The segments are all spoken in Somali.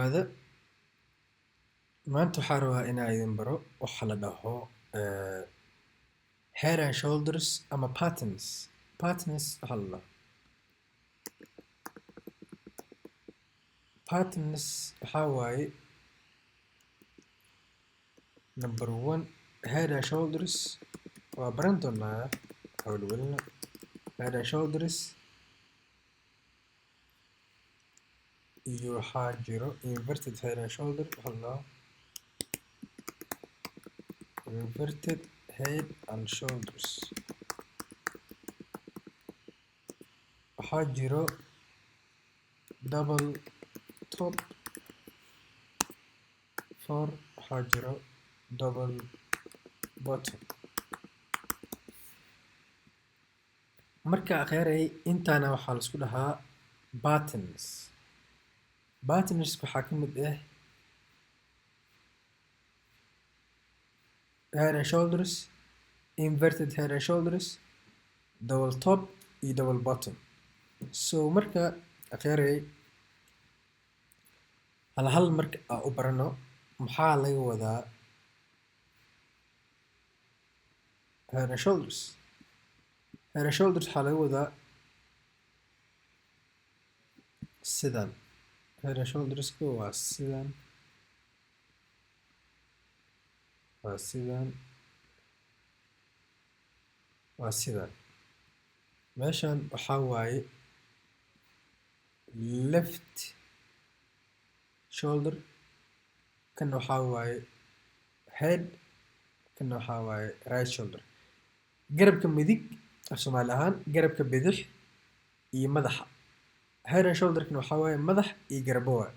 هذا maanta waxaan rabaa inaan idin baro waxa la dhaho head and shoulders ama patterns. Patterns waxa la dhaho patterns waxaa waaye number one head and shoulders waa baran doonaa hawlwelina head and shoulders iyo waxaa jiro inverted head and shoulder waxa la dhaho inverted head and shoulders waxaa jiro double top for waxaa jiro double bottom. marka akhiray intaana waxaa la isku dhahaa patterns. Patterns waxaa ka mid ah head and shoulders, inverted head and shoulders, double top iyo double bottom. So marka akhiray hal marka aan u barano maxaa laga wadaa head and shoulders. Head and shoulders waxaa laga wadaa sidan. Head and shoulders waa sidan waa sidan waa sidan. meeshan waxaa waaye left shoulder, kan waxaa waaye head, kan waxaa waaye right shoulder. garabka midig af Soomaali ahaan garabka bidix iyo madaxa. head and shoulder kan waxaa waaye madax iyo garbo waaye.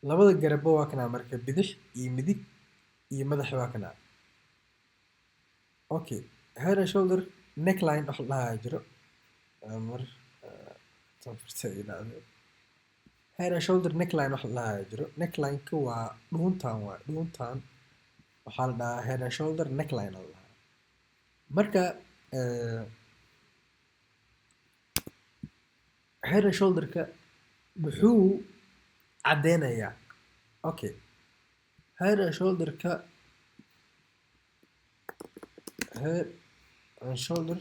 labada garbo waa kana marka bidix iyo midig iyo madax waa kana. Okay, head and shoulder neckline wax la jiro mar tanfirta ilaado. head and shoulder neckline wax la jiro. neckline ka waa dhuuntaan waa dhuuntaan waxaa la dhahaa head and shoulder neckline la dhahaa. marka head and shoulder ka muxuu cadeynayaa? Okay, head and shoulder ka head and shoulder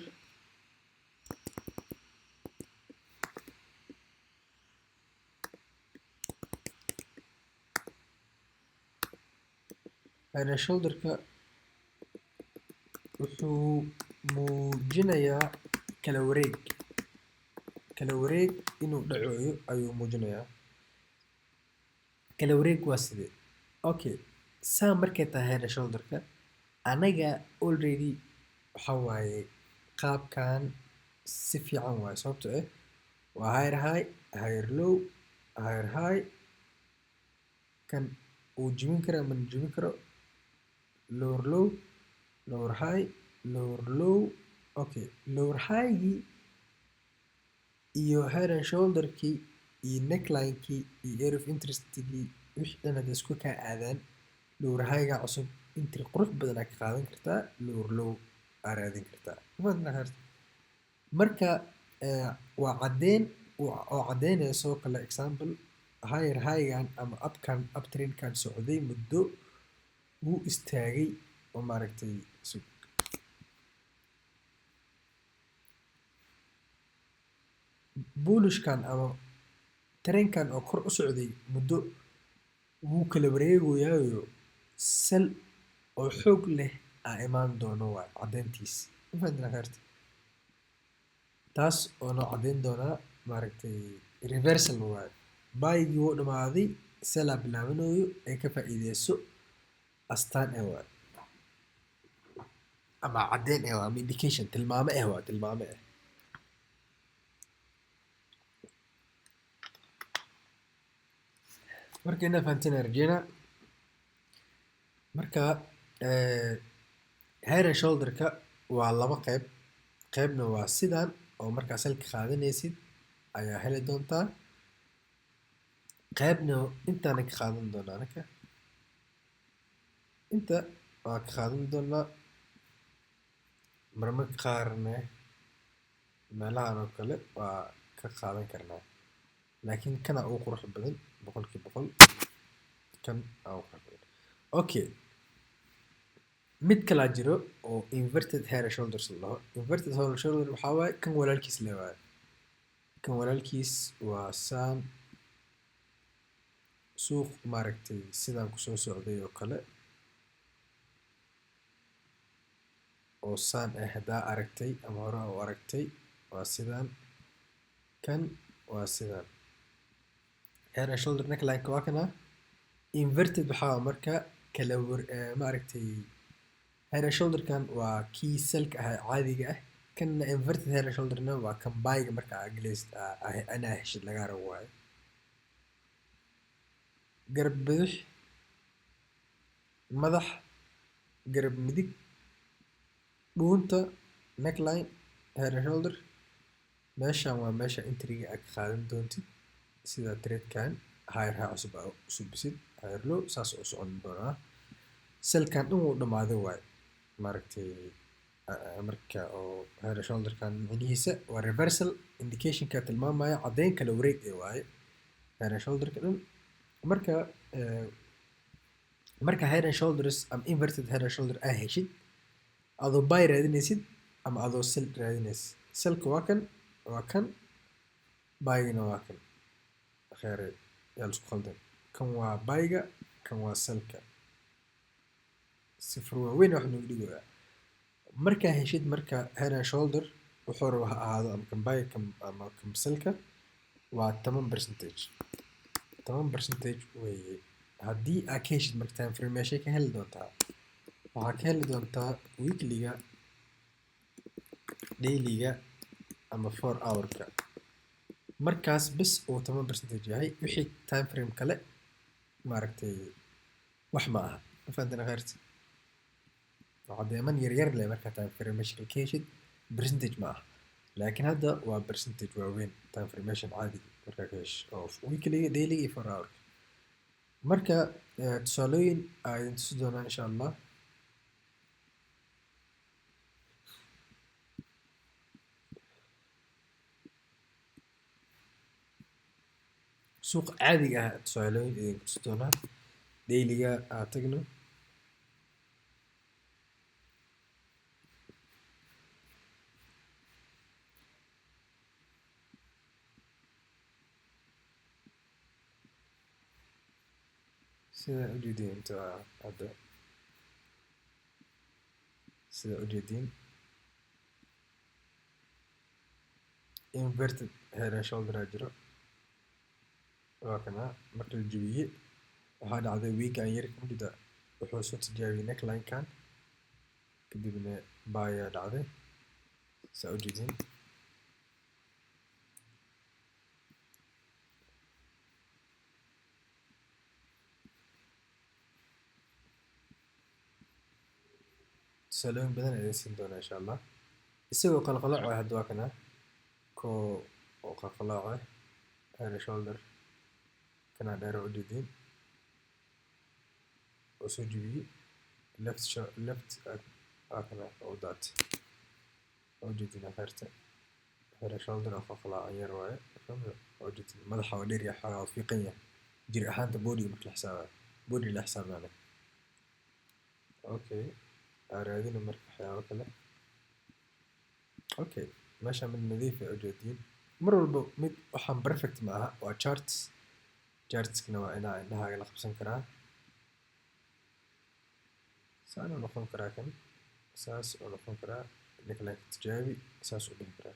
head and shoulder ka wuxuu muujinayaa kala wareeg inuu dhacayo ayuu muujinayaa. kala wareeg waa sidee? Okay, saa markay tahay head and shoulder ka anaga already waxaa waaye qaabkan si fiican waaye sababtoo ah waa higher high, higher low, higher high. kan uu jibin karo ama jibin karo lower low, lower high, lower low. Okay, lower high iyo head and shoulder ki iyo neckline ki iyo area of interest ki wixii dhan hadda isku ka aadaan lower high ga cusub intii qurux badan ka qaadan kartaa lower low aadin kartaa. marka waa cadeen oo cadeynayso kala example higher high gan ama up trend kan socday muddo wuu istaagay oo maaragtay bullish kan ama trend kan oo kor u socday muddo wuu kala wareegayaa sel oo xoog leh aa imaan doono waa cadeyntiis. taas oo noo cadeyn doonaa maaragtay reversal waaye. baygii wuu dhamaaday selaa bilaabanayo ay ka faa'iideyso astaan waa ama cadeyn waa ama indication tilmaame waa tilmaame. marka inaa fahanteen rajeyna. marka head and shoulder ka waa laba qayb. qaybna waa sidan oo markaa salka qaadanaysid ayaa heli doontaa. qaybna intaana ka qaadan doonaa anaka inta waa ka qaadan doonaa marmarka qaarna meelahan oo kale waa ka qaadan karnaa. laakiin kana ugu qurux badan boqolkiiba boqol kan aa ugu qurux badan. Okay, mid kalaa jiro oo inverted head and shoulders la dhaho. Inverted head and shoulder waxaa waaye kan walaalkiis le waaye. Kan walaalkiis waa saan suuq maaragtay sidaan kusoo socday oo kale oo saan ah haddaa aragtay ama hore u aragtay waa sidaan, kan waa sidaan. Head and shoulder neckline-ka waa kana. Inverted waxaa marka kala maaragtay head and shoulder kan waa kii salka ah caadiga ah, kanna inverted head and shoulder-na waa kan bayga marka aa galaysid anaa heshid lagaa rabo waaye. garab bidix, madax, garab midig, dhuunta, neckline, head and shoulder. meeshaan waa meesha intriga aad ka qaadan doontid sida threadkan higher high cusub aa usubisid higher low saas u socon doonaa. selkan dhan wuu dhamaaday waaye maaragtay marka oo head and shoulder-kan micnihiisa waa reversal indication-ka tilmaamaya caddeyn kala wareeg ee waaye head and shoulder-ka dhan. marka head and shoulders ama inverted head and shoulder aa heshid adoo bay raadinaysid ama adoo sel raadinaysid. selka waa kan baygana waa kan kheere yaa isku khaldan. kan waa bayga, kan waa selka. sifir waaweyn wax noogu dhigoyaa. markaa heshid marka head and shoulder wuxuu raba ha ahaado ama kan bayga ama kan selka waa 10%. 10% weeye. haddii aa ka heshid marka time frame meeshay ka heli doontaa waxaa ka heli doontaa weekly-ga, daily-ga ama 4 hour-ka. markaas bis uu 10% yahay wixii time frame kale maaragtay wax ma aha. ma fahanteen khayrti? waa caddeeman yaryar leh marka time frame meesha ka heshid percentage ma aha. laakiin hadda waa percentage waaweyn time frame meeshan caadi markaa ka hesho oo weekly-ga, daily-ga iyo 4 hour. marka tusaalooyin aa idin tusi doonaa insha allah. suuq caadiga ah tusaalooyin idin tusi doonaa. daily-ga aa tagno. sida ujeediin inta hadda sida ujeediin inverted head and shoulder aa jiro waa kana. marka la jabiye waxaa dhacday weegan yar kamida wuxuu soo tijaabiyey neckline-kan kadibna baayaa dhacday saa ujeediin. tusaalooyin badan ayaan siin doonaa insha allah. isagoo qalqalooc ah hadda waa kana ko oo qalqalooc ah head and shoulder kana dheer oo ujeediin oo soo jebiyey left waa kana oo daatay oo ujeediin khayrta. head and shoulder oo qalqalooc yar waaye oo ujeediin madaxa waa dheer yahay xoogaa fiiqan yahay jir ahaanta body marka la xisaabayo body la xisaabnaana. okay raadina marka waxyaabo kale. okay meesha mid nadiif ah ujeediin. mar walba mid waxaan perfect ma aha waa chartskana waa inaa indhahaaga la qabsan karaa. saan u noqon karaa kan saas u noqon karaa neckline tijaabi saas u dhihi karaa.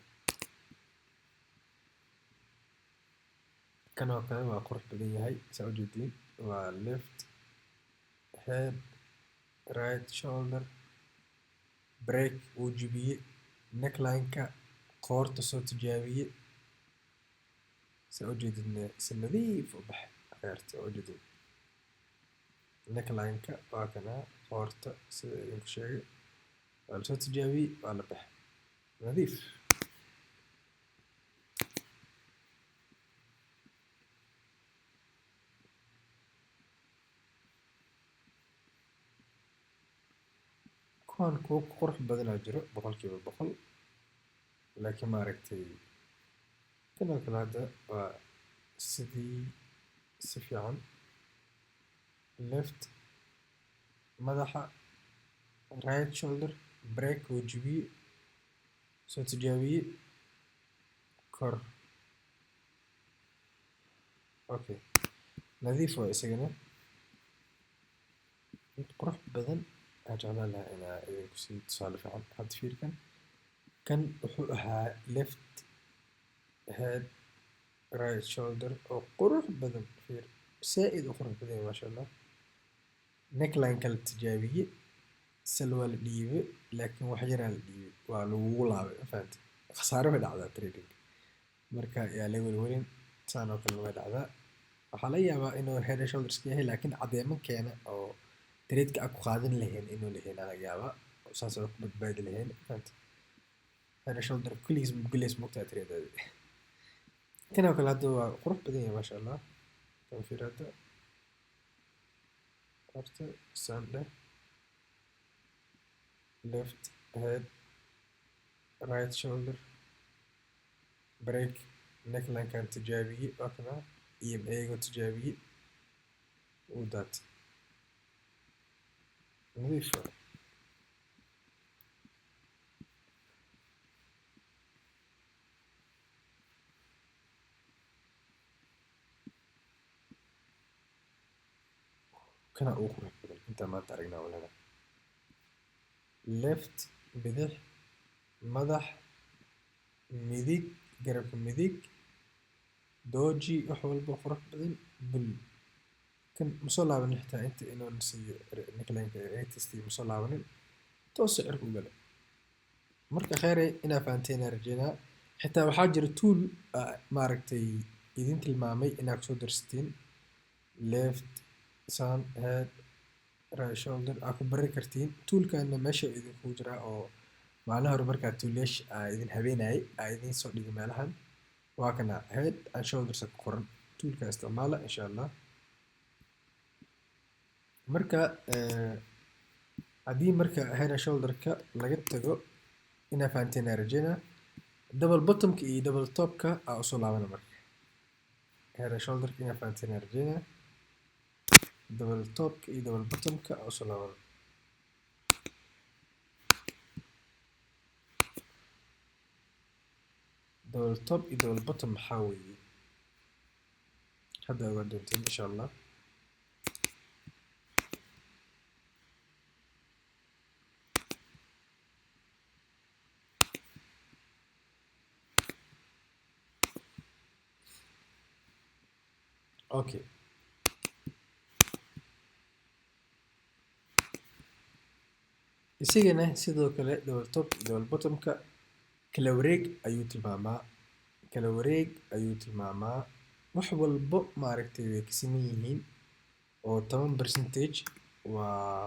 kan oo kale waa qurux badan yahay saa ujeediin waa left head right shoulder break wuu jebiyey neckline-ka qoorta soo tijaabiye saa ujeedidna si nadiif u baxay khayrta oo ujeedin. neckline-ka waa kana qoorta sida idinku sheegay waa lasoo tijaabiyey waa la baxay nadiif. kuwan kuwo qurux badanaa jiro boqolkiiba boqol laakiin maaragtay kan oo kale hadda waa sidii si fiican left madaxa right shoulder break oo jabiye soo tijaabiye kor okay nadiif waa isagana mid qurux badan aan jeclaan lahaa inaa idinku sii tusaale fiican hadda fiirkan kan wuxuu ahaa left head right shoulder oo qurux badan fiir saaid u qurux badan maasha allah neckline kala tijaabiye sal waa la dhiibay laakiin wax yaraa la dhiibay waa lagugu laabay fahamtay khasaare way dhacdaa trading marka yaa la welwelin saan oo kale way dhacdaa waxaa laga yaabaa inuu head and shoulders yahay laakiin caddeemankeena oo trade-ka aan ku qaadan lahayn inuu lahayn laga yaabaa saas oo ku badbaadi lahayn fahamtay head and shoulder kulligiis mugulays mugtaa trade-aadi kan oo kale hadda waa qurux badan yahay maasha allah kan fiir hadda horta saan dheh left head right shoulder break neckline kan tijaabiye waa kana iyo eego tijaabiye uu daat nadiif waa kana uu qurux badan inta maanta aragnaa walana left bidix madax midig garabka midig dooji wax walba qurux badan bul kan masoo laabanin xitaa inta inuu nasiiyo neckline-ka retestii masoo laabanin toos sicirka u gala marka kheyre inaa fahanteen aan rajeynaa xitaa waxaa jira tool maaragtay idin tilmaamay inaa kusoo darsatiin left sun head right shoulder aa ku bari kartiin toolkana meesha idinkugu jiraa oo maalin hore markaa toolyash aa idin habeenayay aa idin soo dhigay meelahan waa kana head and shoulders ku qoran toolka isticmaala insha allah marka haddii marka head and shoulder-ka laga tago inaa fahanteen aan rajeynaa double bottomka iyo double topka aa usoo laabana marka head and shoulder-ka inaa fahanteen aan rajeynaa double topka iyo double bottomka aa usoo laabana double top iyo double bottom maxaa weeye hadda ogaa doonteen insha allah okay isagana sidoo kale double top iyo double bottomka kala wareeg ayuu tilmaamaa wax walbo maaragtay way ka siman yihiin oo 10% waa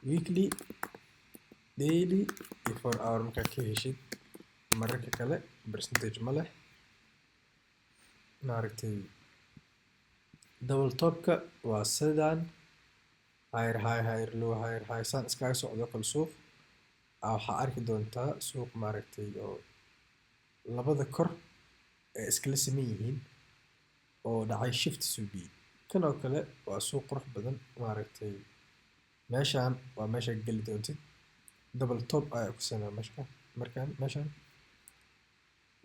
weekly daily iyo 4 hour markaa ka heshid mararka kale percentage ma leh maaragtay double topka waa sidaan higher low saan iskaga socdo kala suuq waxaa arki doontaa suuq maaragtay oo labada kor ee iskala siman yihiin oo dhacay shift suubi kan oo kale waa suuq qurux badan maaragtay meeshaan waa meesha geli doontid double top ayaa ku sanaa markaan meeshaan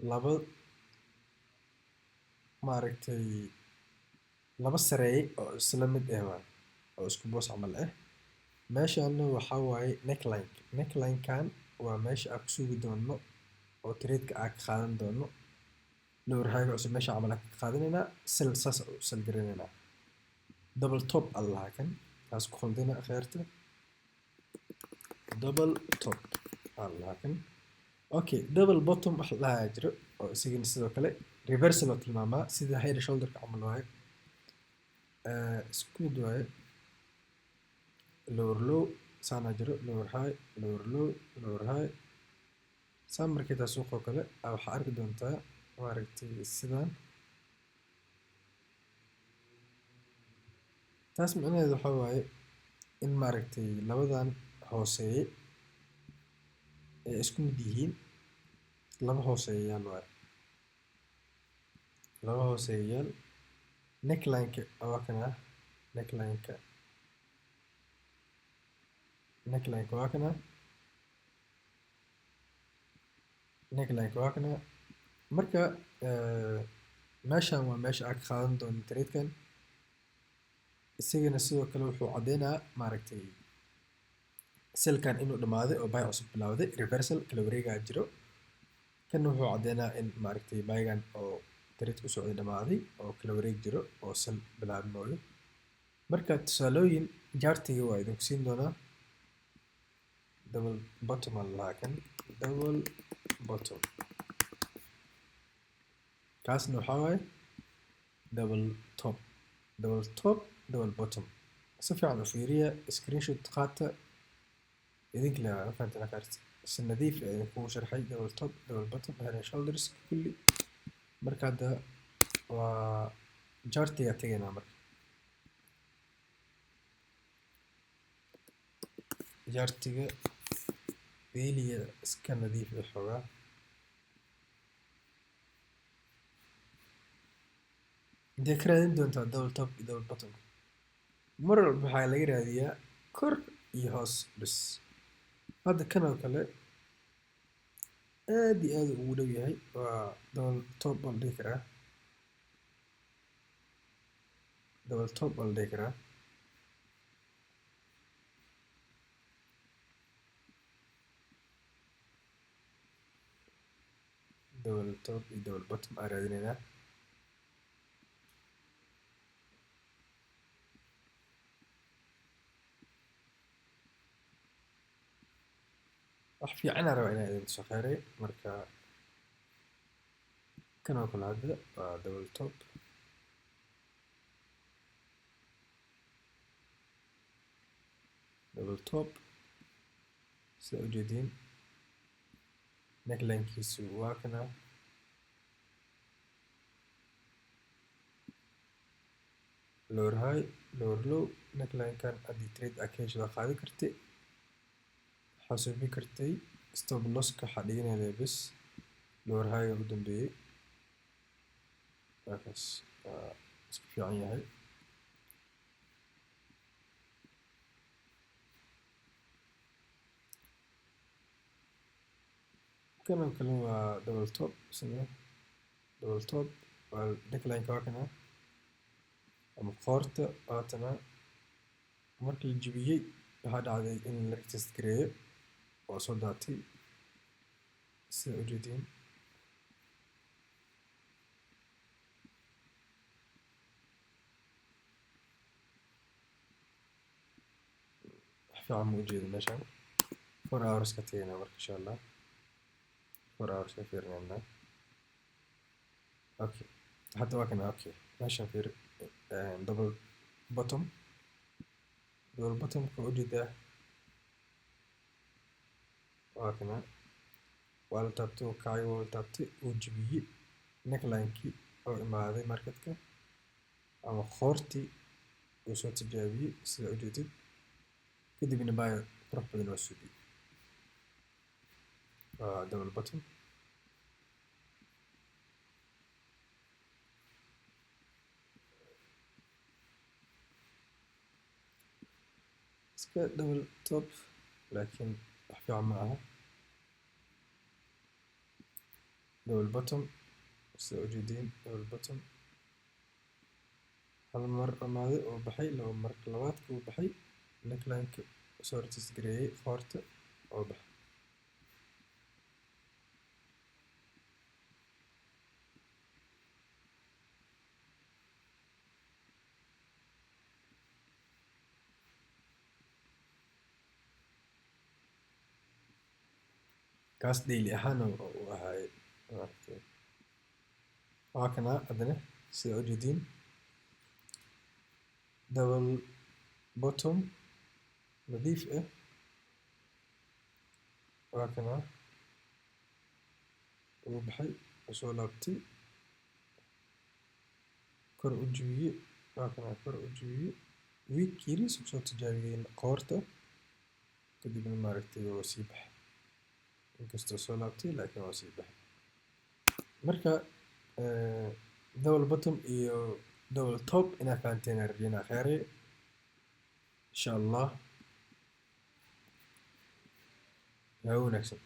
laba maaragtay laba sareeye oo isla mid ah waa oo isku boos camal ah meeshaana waxaa waaye neckline-kan waa meesha aan ku sugi doono oo trade-ka aan ka qaadan doono dhowrhaaga cusub meesha camal aan ka qaadanaynaa saas u salgaranaynaa double top allaha kan taas ku khaldina kheerta double top allaha kan okay double bottom wax lahaa jiro oo isagana sidoo kale reversal oo tilmaamaa sida head and shoulder-ka camal waaye isku mid waaye lower low saana jiro lower high lower low lower high saan markay taa suuqoo kale waxaa arki doontaa maaragtay sidaan taas micnaheedu waxaa waaye in maaragtay labadan hooseeye ay isku mid yihiin laba hooseeyayaal waaye laba hooseeyayaal neckline-ka waa kana neckline-ka neckline-ka waa kana neckline-ka waa kana marka meeshan waa meesha aad ka qaadan doonto trade-kan isagana sidoo kale wuxuu caddeynaa maaragtay selkan inuu dhamaaday oo buy cusub bilowday reversal kala wareegaa jiro kan wuxuu caddeynaa in maaragtay buygan oo trade ku socday dhamaaday oo kala wareeg jiro oo sel bilaabmooyo marka tusaalooyin jaartiga waa idinku siin doonaa double bottom aan lahaa kan double bottom kaasna waxaa waaye double top double top double bottom si fiican u fiiriya screenshot qaata idinka la fahanteen akaarta si nadiif ah idinku sharxay double top double bottom head and shoulders kulli marka hadda waa jaartiga tegaynaa marka jaartiga dailiga iska nadiif ah xoogaa intee ka raadin doontaa double top iyo double bottom mar walba waxaa laga raadiyaa kor iyo hoos bas hadda kan oo kale aad iyo aad ugu dhow yahay waa double top baa la dhihi karaa double top baa la dhihi karaa double top iyo double bottom aan raadinaynaa wax fiican aan rabaa inaan idin tuso kheyray marka kan oo kale hadda waa double top double top sida ujeediin neckline-kiisu waa kana lower high lower low neckline-kan haddii trade aa ka hesho waa qaadi kartay waxaa suubi kartay stop loss-ka waxaa dhiganaya bes lower high ugu dambeeyey markaas waa isku fiican yahay kan oo kale waa double top isna double top waa neckline-ka waa kana ama qoorta waatana marka la jebiyey waxaa dhacday in la retest gareeyo oo soo daatay sida ujeediin wax fiican ma ujeedo meeshan 4 hours ka tagaynaa marka insha allah 4 hours ka fiirinaynaa okay hadda waa kana okay meeshan fiir double bottom ka ujeedaa waa kana waa la taabtay oo kacay waa la taabtay uu jebiyey neckline-kii oo imaaday marketka ama qoortii uu soo tijaabiyey sida ujeedid kadibna buy qurux badan waa suubiyey waa double bottom iska double top laakiin wax fiican ma aha double bottom sida ujeediin double bottom hal mar dhamaaday oo baxay laba marka labaadka uu baxay neckline-ka soo retest gareeyey qoorta oo baxay kaas daily ahaan uu ahaay maaragtay waa kana haddana sida ujeediin double bottom nadiif ah waa kana uu baxay uu soo laabtay kor u jebiyey waa kana kor u jebiyey week yariis uu soo tijaabiyey qoorta kadibna maaragtay waa sii baxay inkastoo soo laabtay laakiin waa sii baxay marka double bottom iyo double top inaad fahanteen aan rajeynaa khayri insha allah yaa wanaagsan